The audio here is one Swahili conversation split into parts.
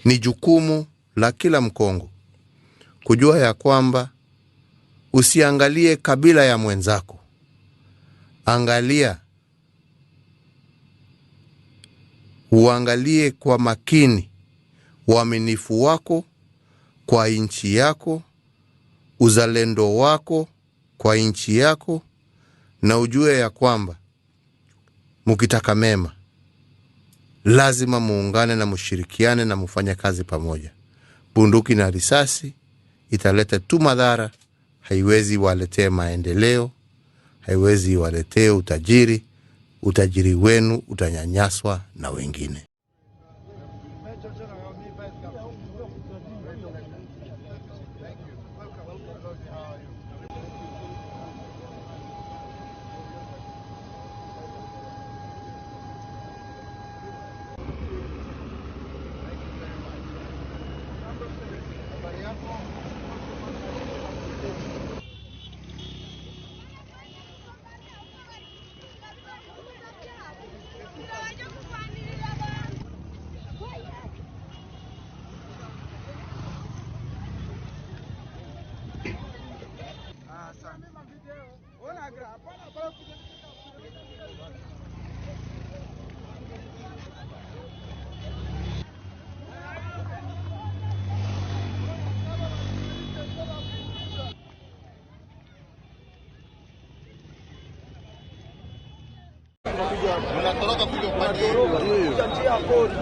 Ni jukumu la kila Mkongo kujua ya kwamba usiangalie kabila ya mwenzako. Uangalie kwa makini uaminifu wako kwa nchi yako, uzalendo wako kwa nchi yako, na ujue ya kwamba mkitaka mema lazima muungane na mushirikiane na mufanye kazi pamoja. Bunduki na risasi italeta tu madhara, haiwezi waletee maendeleo, haiwezi waletee utajiri. Utajiri wenu utanyanyaswa na wengine. Unatoroka kuja upande njia ya pori,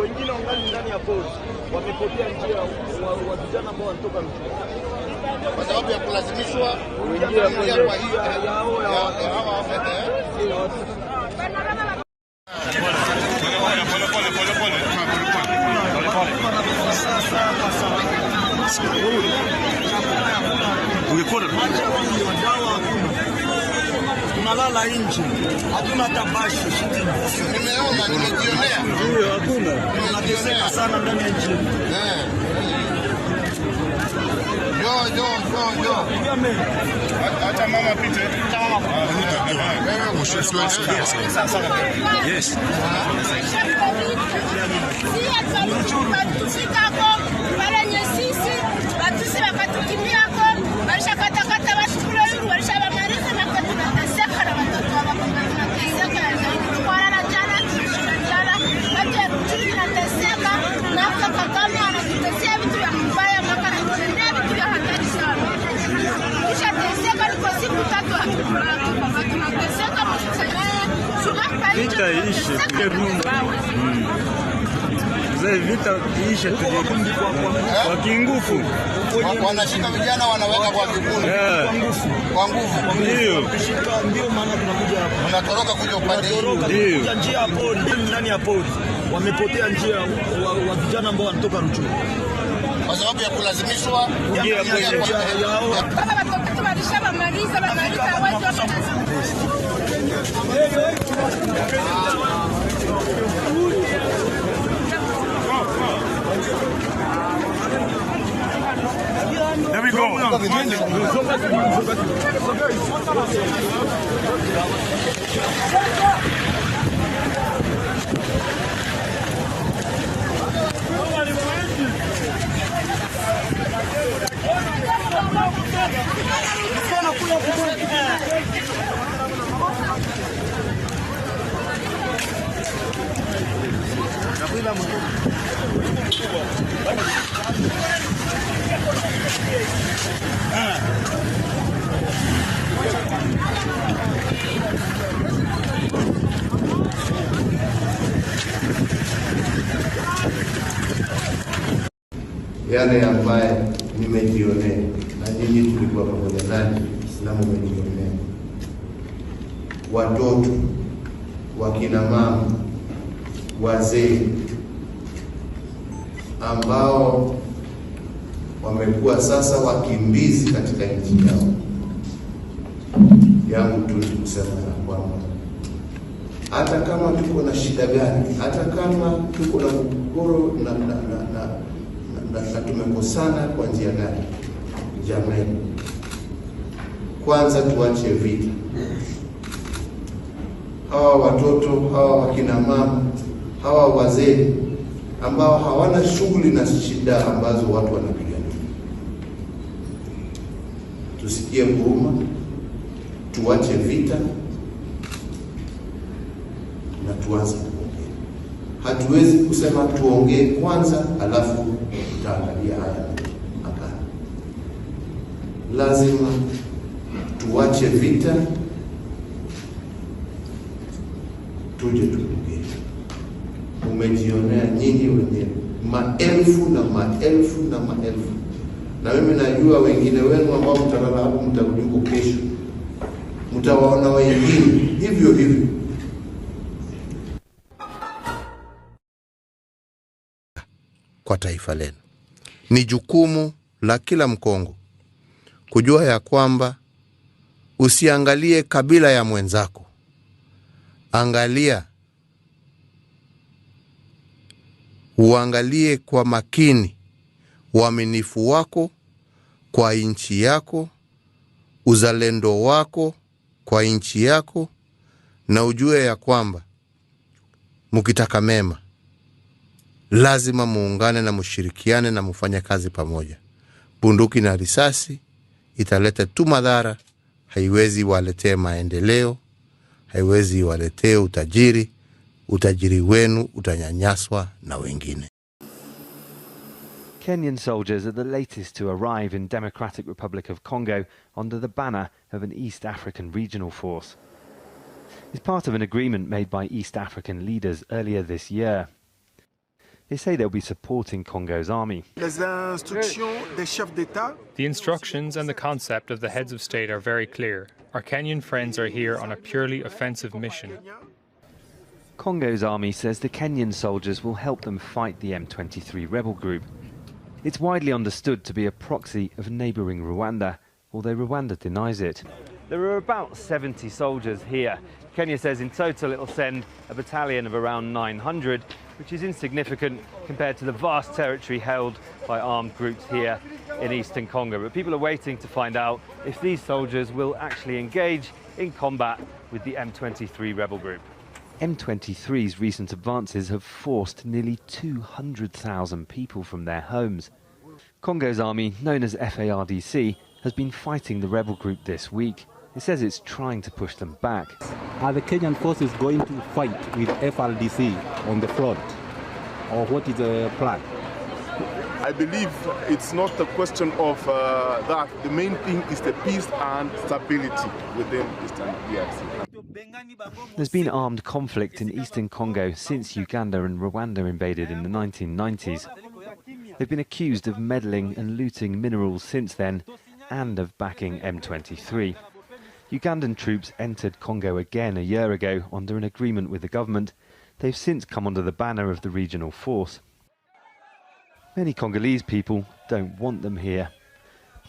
wengine wangali ndani ya pori, wamepotea njia wa vijana ambao wanatoka mjini kwa sababu ya kulazimishwa kuingia kwa hii hawa wafete. Tunalala nje, hatuna tabashi. Nimeona, nimejionea. Ndio, hakuna. Tunateseka sana ndani ya nchi. Yo. Acha mama pite. Yes. Vita ishe, vita ishe kwa kingufu. Wanashika vijana wanaweka kwa kikundi. Kwa nguvu. Ndio maana tunakuja hapa. Unatoroka kuja upande hii. Ndio. Njia ya pori, ndani ya pori. Wamepotea njia wa vijana ambao wanatoka Ruchuru. Kwa sababu ya kulazimishwa kuingia kwenye njia yao. There we go. Yale ambaye nimejionea na nyinyi tulikuwa pamoja nani na mmejionea, watoto, wakina mama, wazee ambao wamekuwa sasa wakimbizi katika nchi yao. Yangu tu kusema na kwamba hata kama tuko na shida gani, hata kama tuko na mgogoro na tumekosana kwa njia gani, jamani, kwanza tuache vita. Hawa watoto, hawa wakina mama, hawa wazee ambao hawana shughuli na shida ambazo watu wanapigania. Tusikie huruma, tuache vita na tuanze kuongea. Hatuwezi kusema tuongee kwanza alafu tutaangalia haya. Hapana. Lazima tuache vita, tuje tuongee. Umejionea nyinyi wenyewe maelfu na maelfu na maelfu, na mimi najua wengine wenu ambao mtalala hapo mtarudi huko kesho, mtawaona wengine hivyo hivyo. Kwa taifa lenu ni jukumu la kila Mkongo kujua ya kwamba usiangalie kabila ya mwenzako, uangalie kwa makini uaminifu wako kwa nchi yako, uzalendo wako kwa nchi yako, na ujue ya kwamba mkitaka mema lazima muungane na mshirikiane na mfanye kazi pamoja. Bunduki na risasi italeta tu madhara, haiwezi waletee maendeleo, haiwezi waletee utajiri. Utajiri wenu utanyanyaswa na wengine. Kenyan soldiers are the latest to arrive in Democratic Republic of Congo under the banner of an East African regional force. It's part of an agreement made by East African leaders earlier this year. They say they'll be supporting Congo's army. The instructions and the concept of the heads of state are very clear. Our Kenyan friends are here on a purely offensive mission. Congo's army says the Kenyan soldiers will help them fight the M23 rebel group. It's widely understood to be a proxy of neighbouring Rwanda, although Rwanda denies it. There are about 70 soldiers here. Kenya says in total it'll send a battalion of around 900, which is insignificant compared to the vast territory held by armed groups here in eastern Congo. But people are waiting to find out if these soldiers will actually engage in combat with the M23 rebel group. M23's recent advances have forced nearly 200,000 people from their homes. Congo's army, known as FARDC, has been fighting the rebel group this week. It says it's trying to push them back. Are the Kenyan forces going to fight with FARDC on the front? Or what is the plan? I believe it's not a question of that. The main thing is the peace and stability within Eastern DRC. There's been armed conflict in eastern Congo since Uganda and Rwanda invaded in the 1990s. They've been accused of meddling and looting minerals since then, and of backing M23. Ugandan troops entered Congo again a year ago under an agreement with the government. They've since come under the banner of the regional force. Many Congolese people don't want them here.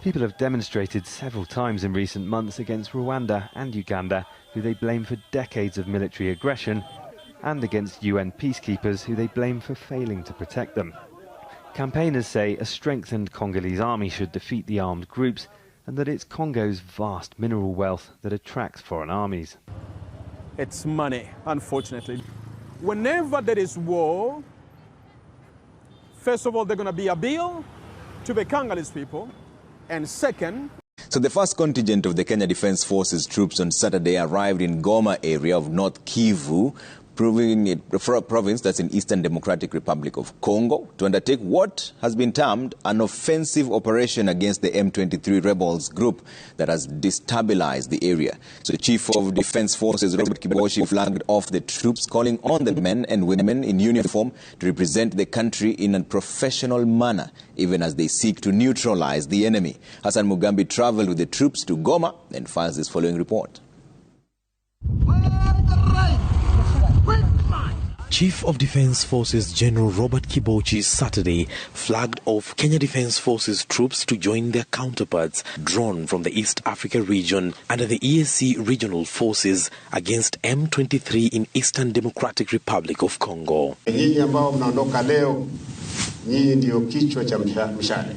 People have demonstrated several times in recent months against Rwanda and Uganda, who they blame for decades of military aggression, and against UN peacekeepers, who they blame for failing to protect them. Campaigners say a strengthened Congolese army should defeat the armed groups, and that it's Congo's vast mineral wealth that attracts foreign armies. It's money, unfortunately. Whenever there is war, first of all, there's going to be a bill to the Congolese people, and second... So the first contingent of the Kenya Defence Forces troops on Saturday arrived in Goma area of North Kivu, province that's in Eastern Democratic Republic of Congo, to undertake what has been termed an offensive operation against the M23 rebels group that has destabilized the area. So the Chief of Defence Forces, Robert Kibochi, flagged off the troops, calling on the men and women in uniform to represent the country in a professional manner, even as they seek to neutralize the enemy. Hassan Mugambi travelled with the troops to Goma and files this following report. Chief of Defence Forces General Robert Kibochi Saturday flagged off Kenya Defence Forces troops to join their counterparts drawn from the East Africa region under the EAC regional forces against M23 in Eastern Democratic Republic of Congo. Nyinyi ambao mnaondoka leo, nyinyi ndio kichwa cha mshale.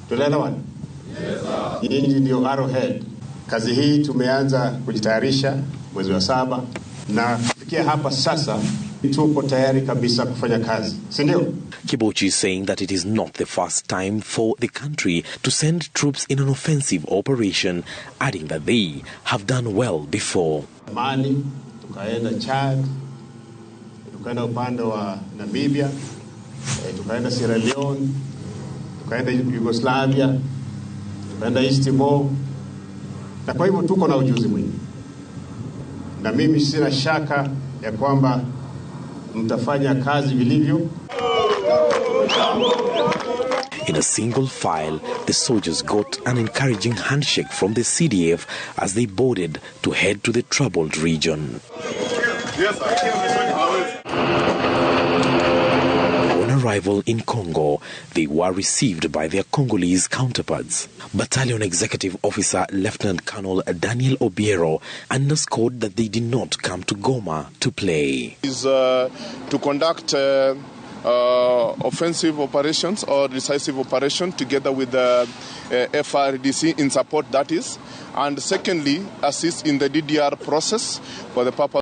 Tunaelewana? Yes. Nyinyi ndio arrowhead. Kazi hii tumeanza kujitayarisha mwezi wa 7 na kufikia hapa sasa Tuko tayari kabisa kufanya kazi, si ndio? Kibochi is saying that it is not the first time for the country to send troops in an offensive operation, adding that they have done well before. Mali, tukaenda Chad, tukaenda upande wa Namibia, tukaenda Sierra Leone, tukaenda Yugoslavia, tukaenda East Timor. Na kwa hivyo tuko na ujuzi mwingi. Na mimi sina shaka ya kwamba mtafanya kazi vilivyo. In a single file, the soldiers got an encouraging handshake from the CDF as they boarded to head to the troubled region. On arrival in Congo, they were received by their Congolese counterparts. Battalion Executive Officer Lieutenant Colonel Daniel Obiero underscored that they did not come to Goma to play. Is to conduct offensive operations or decisive operation together with the FRDC in support, that is, and secondly, assist in the DDR process for the purpose